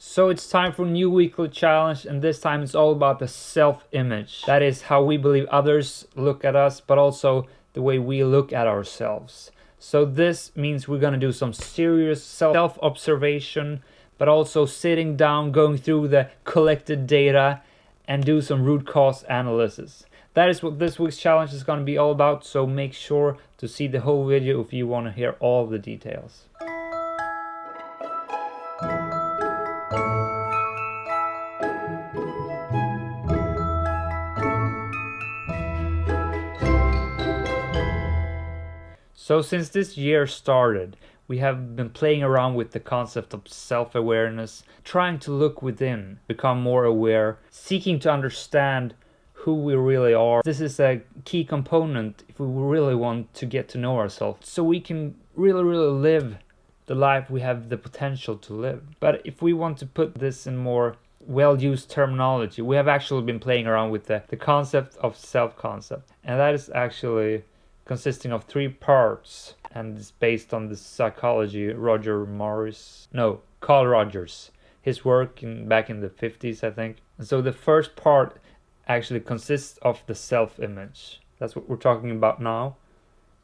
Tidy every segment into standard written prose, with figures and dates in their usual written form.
So it's time for a new weekly challenge, and this time it's all about the self-image. That is how we believe others look at us, but also the way we look at ourselves. So this means we're going to do some serious self-observation, but also sitting down, going through the collected data and do some root cause analysis. That is what this week's challenge is going to be all about, so make sure to see the whole video if you want to hear all the details. So since this year started, we have been playing around with the concept of self-awareness, trying to look within, become more aware, seeking to understand who we really are. This is a key component if we really want to get to know ourselves, so we can really live the life we have the potential to live. But if we want to put this in more well-used terminology, we have actually been playing around with the concept of self-concept, and that is actually consisting of 3 parts, and it's based on the psychology Carl Rogers, his work back in the 50s, I think. And so the first part actually consists of the self-image. That's what we're talking about now,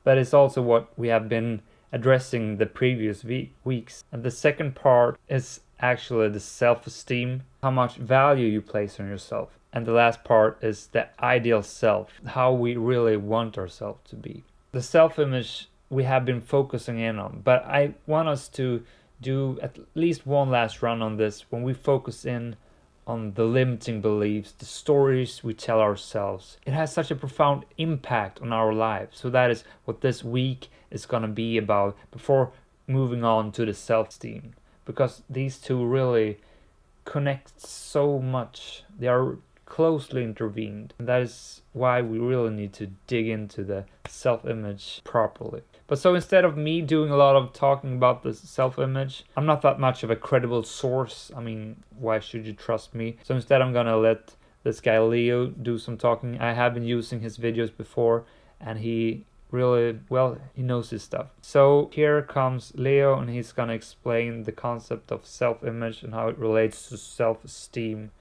but it's also what we have been addressing the previous weeks. And the second part is actually the self-esteem, how much value you place on yourself. And the last part is the ideal self, how we really want ourselves to be. The self-image we have been focusing in on, but I want us to do at least one last run on this when we focus in on the limiting beliefs, the stories we tell ourselves. It has such a profound impact on our lives. So that is what this week is going to be about before moving on to the self-esteem, because these two really connect so much. They are closely intervened, and that is why we really need to dig into the self-image properly. But so instead of me doing a lot of talking about the self-image, I'm not that much of a credible source. I mean, why should you trust me? So instead I'm gonna let this guy Leo do some talking. I have been using his videos before, and he really, well, he knows his stuff. So here comes Leo, and he's gonna explain the concept of self-image and how it relates to self-esteem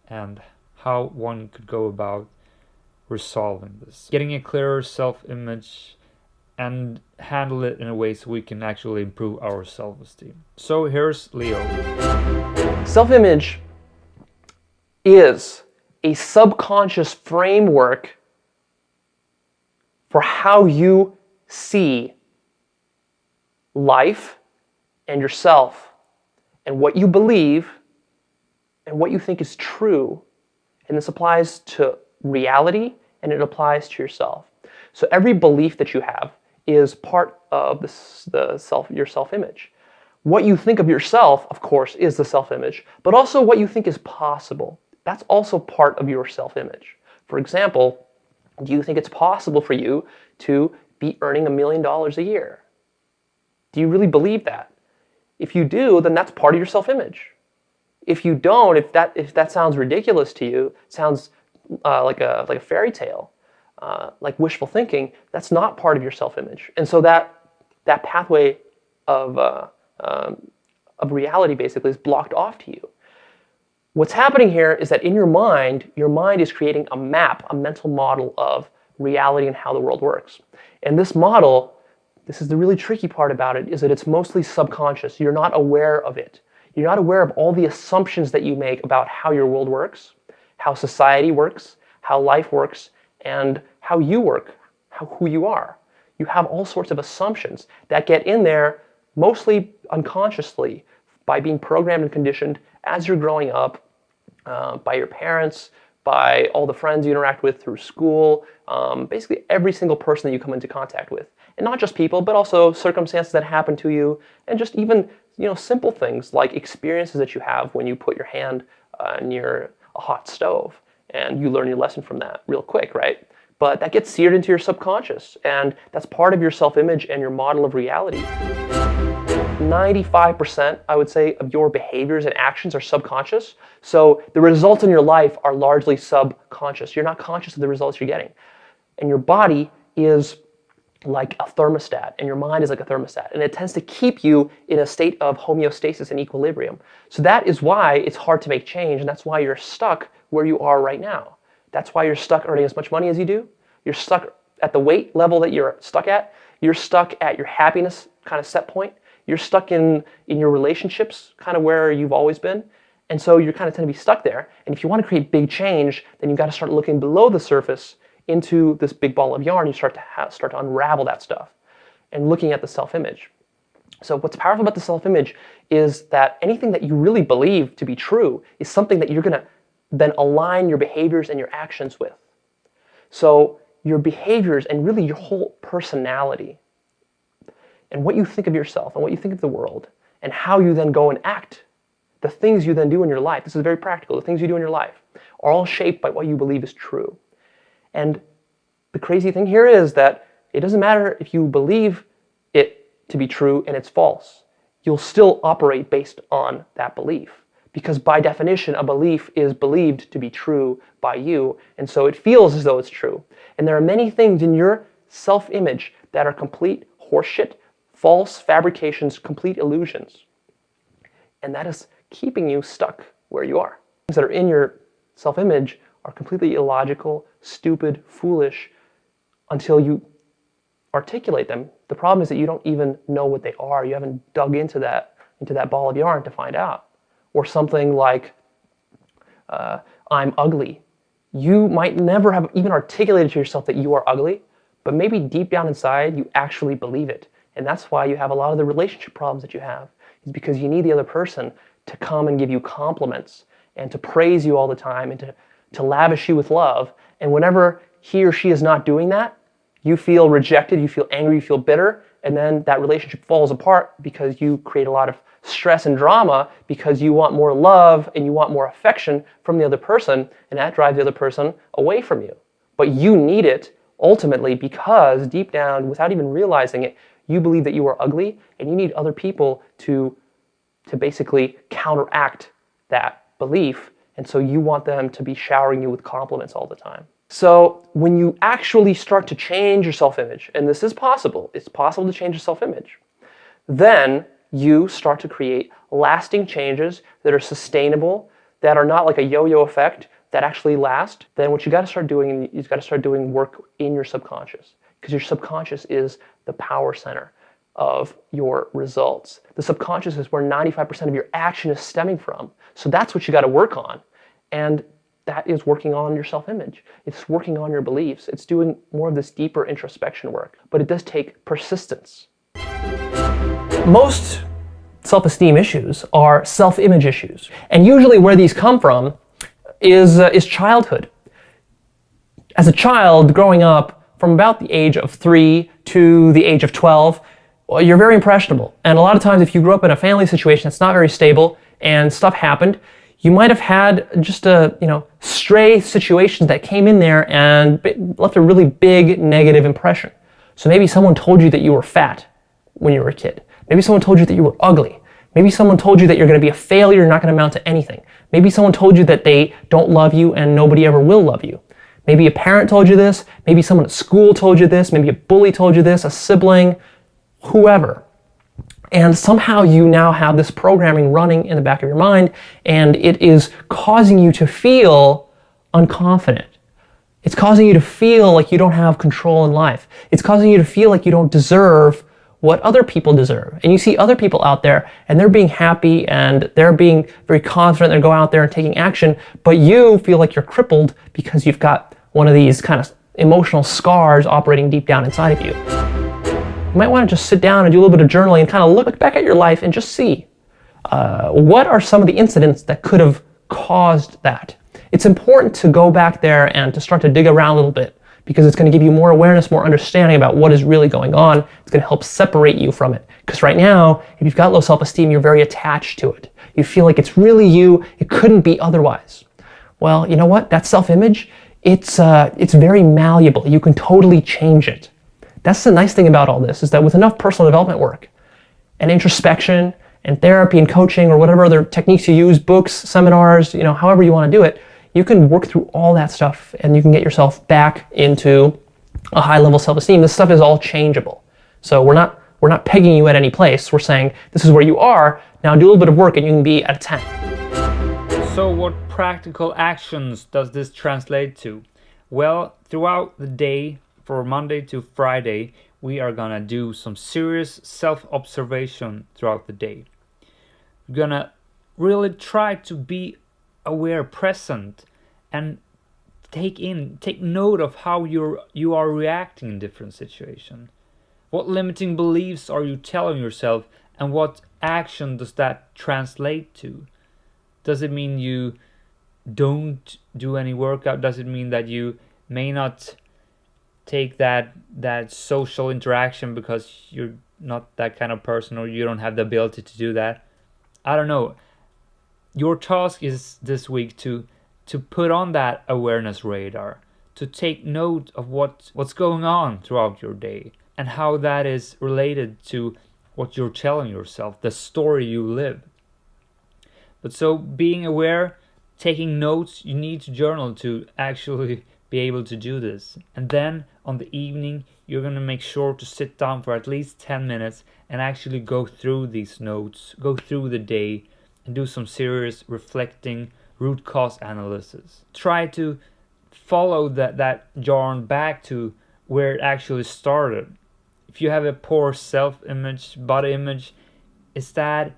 and how one could go about resolving this, getting a clearer self-image and handle it in a way so we can actually improve our self-esteem. So here's Leo. Self-image is a subconscious framework for how you see life and yourself and what you believe and what you think is true. And this applies to reality, and it applies to yourself. So every belief that you have is part of your self-image. What you think of yourself, of course, is the self-image, but also what you think is possible. That's also part of your self-image. For example, do you think it's possible for you to be earning $1 million a year? Do you really believe that? If you do, then that's part of your self-image. If you don't, if that sounds ridiculous to you, sounds like a fairy tale, like wishful thinking, that's not part of your self-image. And so that pathway of reality basically is blocked off to you. What's happening here is that in your mind is creating a map, a mental model of reality and how the world works. And this model, this is the really tricky part about it, is that it's mostly subconscious. You're not aware of it. You're not aware of all the assumptions that you make about how your world works, how society works, how life works, and how you work, who you are. You have all sorts of assumptions that get in there mostly unconsciously by being programmed and conditioned as you're growing up, by your parents, by all the friends you interact with through school, basically every single person that you come into contact with. And not just people, but also circumstances that happen to you, and just even simple things like experiences that you have when you put your hand near a hot stove, and you learn your lesson from that real quick, right? But that gets seared into your subconscious, and that's part of your self-image and your model of reality. 95%, I would say, of your behaviors and actions are subconscious. So the results in your life are largely subconscious. You're not conscious of the results you're getting. And your body is like a thermostat, and your mind is like a thermostat, and it tends to keep you in a state of homeostasis and equilibrium. So that is why it's hard to make change, and that's why you're stuck where you are right now. That's why you're stuck earning as much money as you do. You're stuck at the weight level that you're stuck at. You're stuck at your happiness kind of set point. You're stuck in your relationships, kind of where you've always been. And so you're kind of tend to be stuck there. And if you want to create big change, then you've got to start looking below the surface into this big ball of yarn. You start to unravel that stuff and looking at the self-image. So what's powerful about the self-image is that anything that you really believe to be true is something that you're going to then align your behaviors and your actions with. So your behaviors and really your whole personality and what you think of yourself and what you think of the world and how you then go and act, the things you then do in your life, this is very practical, the things you do in your life are all shaped by what you believe is true. And the crazy thing here is that it doesn't matter if you believe it to be true and it's false. You'll still operate based on that belief. Because by definition, a belief is believed to be true by you, and so it feels as though it's true. And there are many things in your self-image that are complete horseshit, false fabrications, complete illusions. And that is keeping you stuck where you are. Things that are in your self-image are completely illogical, stupid, foolish, until you articulate them. The problem is that you don't even know what they are. You haven't dug into that ball of yarn to find out. Or something like, I'm ugly. You might never have even articulated to yourself that you are ugly, but maybe deep down inside, you actually believe it. And that's why you have a lot of the relationship problems that you have, is because you need the other person to come and give you compliments and to praise you all the time and to lavish you with love. And whenever he or she is not doing that, you feel rejected, you feel angry, you feel bitter, and then that relationship falls apart because you create a lot of stress and drama because you want more love and you want more affection from the other person, and that drives the other person away from you. But you need it ultimately because deep down, without even realizing it, you believe that you are ugly and you need other people to basically counteract that belief, and so you want them to be showering you with compliments all the time. So when you actually start to change your self-image, and this is possible, it's possible to change your self-image, then you start to create lasting changes that are sustainable, that are not like a yo-yo effect, that actually last. Then what you got to start doing, you've got to start doing work in your subconscious, because your subconscious is the power center of your results. The subconscious is where 95% of your action is stemming from. So that's what you got to work on. And that is working on your self-image. It's working on your beliefs. It's doing more of this deeper introspection work. But it does take persistence. Most self-esteem issues are self-image issues. And usually where these come from is childhood. As a child growing up, from about the age of 3 to the age of 12, well, you're very impressionable. And a lot of times if you grew up in a family situation that's not very stable and stuff happened, you might have had just stray situations that came in there and left a really big negative impression. So maybe someone told you that you were fat when you were a kid. Maybe someone told you that you were ugly. Maybe someone told you that you're going to be a failure, you're not going to amount to anything. Maybe someone told you that they don't love you and nobody ever will love you. Maybe a parent told you this. Maybe someone at school told you this. Maybe a bully told you this, a sibling, whoever. And somehow you now have this programming running in the back of your mind, and it is causing you to feel unconfident. It's causing you to feel like you don't have control in life. It's causing you to feel like you don't deserve what other people deserve. And you see other people out there, and they're being happy, and they're being very confident, they're going out there and taking action, but you feel like you're crippled because you've got one of these kind of emotional scars operating deep down inside of you. You might want to just sit down and do a little bit of journaling and kind of look back at your life and just see what are some of the incidents that could have caused that. It's important to go back there and to start to dig around a little bit, because it's going to give you more awareness, more understanding about what is really going on. It's going to help separate you from it. Because right now, if you've got low self-esteem, you're very attached to it. You feel like it's really you, it couldn't be otherwise. Well, you know what? That self-image, it's very malleable. You can totally change it. That's the nice thing about all this, is that with enough personal development work and introspection and therapy and coaching or whatever other techniques you use, books, seminars, however you want to do it, you can work through all that stuff and you can get yourself back into a high level self-esteem, this stuff is all changeable. So we're not pegging you at any place. We're saying this is where you are, now do a little bit of work and you can be at a 10. So what practical actions does this translate to? Well, throughout the day, for Monday to Friday, we are gonna do some serious self-observation throughout the day. We're gonna really try to be aware, present, and take note of how you are reacting in different situations. What limiting beliefs are you telling yourself, and what action does that translate to? Does it mean you don't do any workout? Does it mean that you may not take that social interaction because you're not that kind of person, or you don't have the ability to do that? I don't know. Your task is this week to put on that awareness radar, to take note of what's going on throughout your day and how that is related to what you're telling yourself, the story you live. But so being aware, taking notes, you need to journal to actually be able to do this. And then on the evening, you're going to make sure to sit down for at least 10 minutes and actually go through these notes, go through the day, and do some serious reflecting, root cause analysis. Try to follow that yarn back to where it actually started. If you have a poor self-image, body image, is that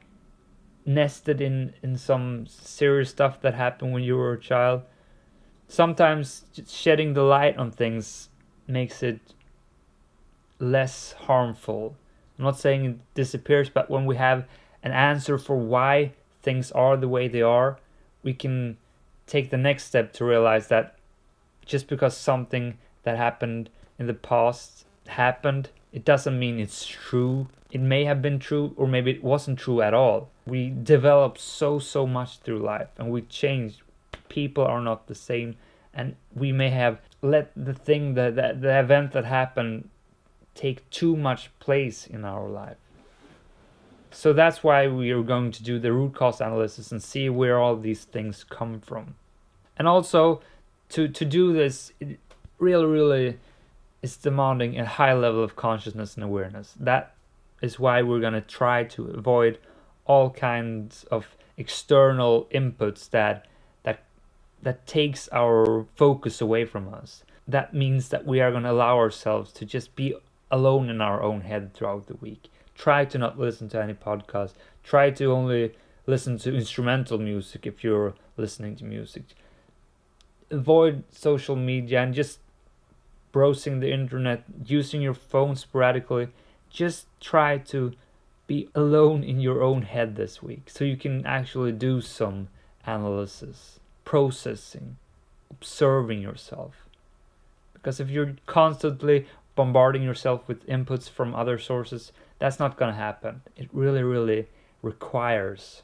nested in some serious stuff that happened when you were a child? Sometimes just shedding the light on things makes it less harmful. I'm not saying it disappears, but when we have an answer for why things are the way they are, we can take the next step to realize that just because something that happened in the past happened, it doesn't mean it's true. It may have been true, or maybe it wasn't true at all. We develop so much through life, and we change. People are not the same, and we may have let the event that happened take too much place in our life. So that's why we are going to do the root cause analysis and see where all these things come from. And also, to do this, it really is demanding a high level of consciousness and awareness. That is why we're going to try to avoid all kinds of external inputs that takes our focus away from us. That means that we are going to allow ourselves to just be alone in our own head throughout the week. Try to not listen to any podcast. Try to only listen to instrumental music if you're listening to music. Avoid social media and just browsing the internet, using your phone sporadically. Just try to be alone in your own head this week so you can actually do some analysis, processing, observing yourself. Because if you're constantly bombarding yourself with inputs from other sources, that's not going to happen. It really requires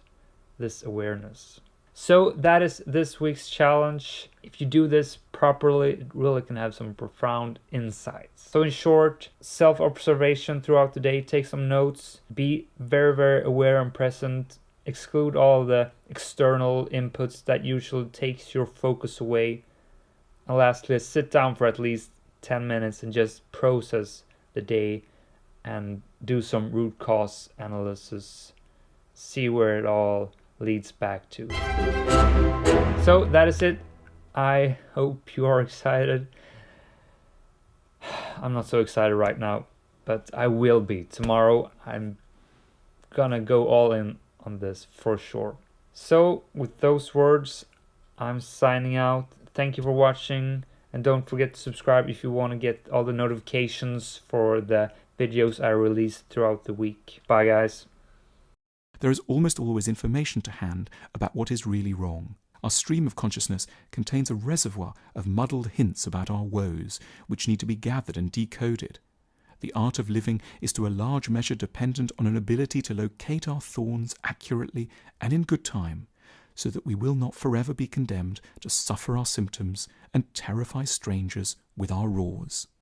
this awareness. So that is this week's challenge. If you do this properly, it really can have some profound insights. So in short, self-observation throughout the day, take some notes, be very aware and present, exclude all the external inputs that usually takes your focus away. And lastly, sit down for at least 10 minutes and just process the day and do some root cause analysis. See where it all leads back to. So that is it. I hope you are excited. I'm not so excited right now, but I will be. Tomorrow I'm gonna go all in on this for sure. So with those words, I'm signing out. Thank you for watching, and don't forget to subscribe if you want to get all the notifications for the videos I release throughout the week. Bye guys. There is almost always information to hand about what is really wrong. Our stream of consciousness contains a reservoir of muddled hints about our woes, which need to be gathered and decoded. The art of living is to a large measure dependent on an ability to locate our thorns accurately and in good time, so that we will not forever be condemned to suffer our symptoms and terrify strangers with our roars.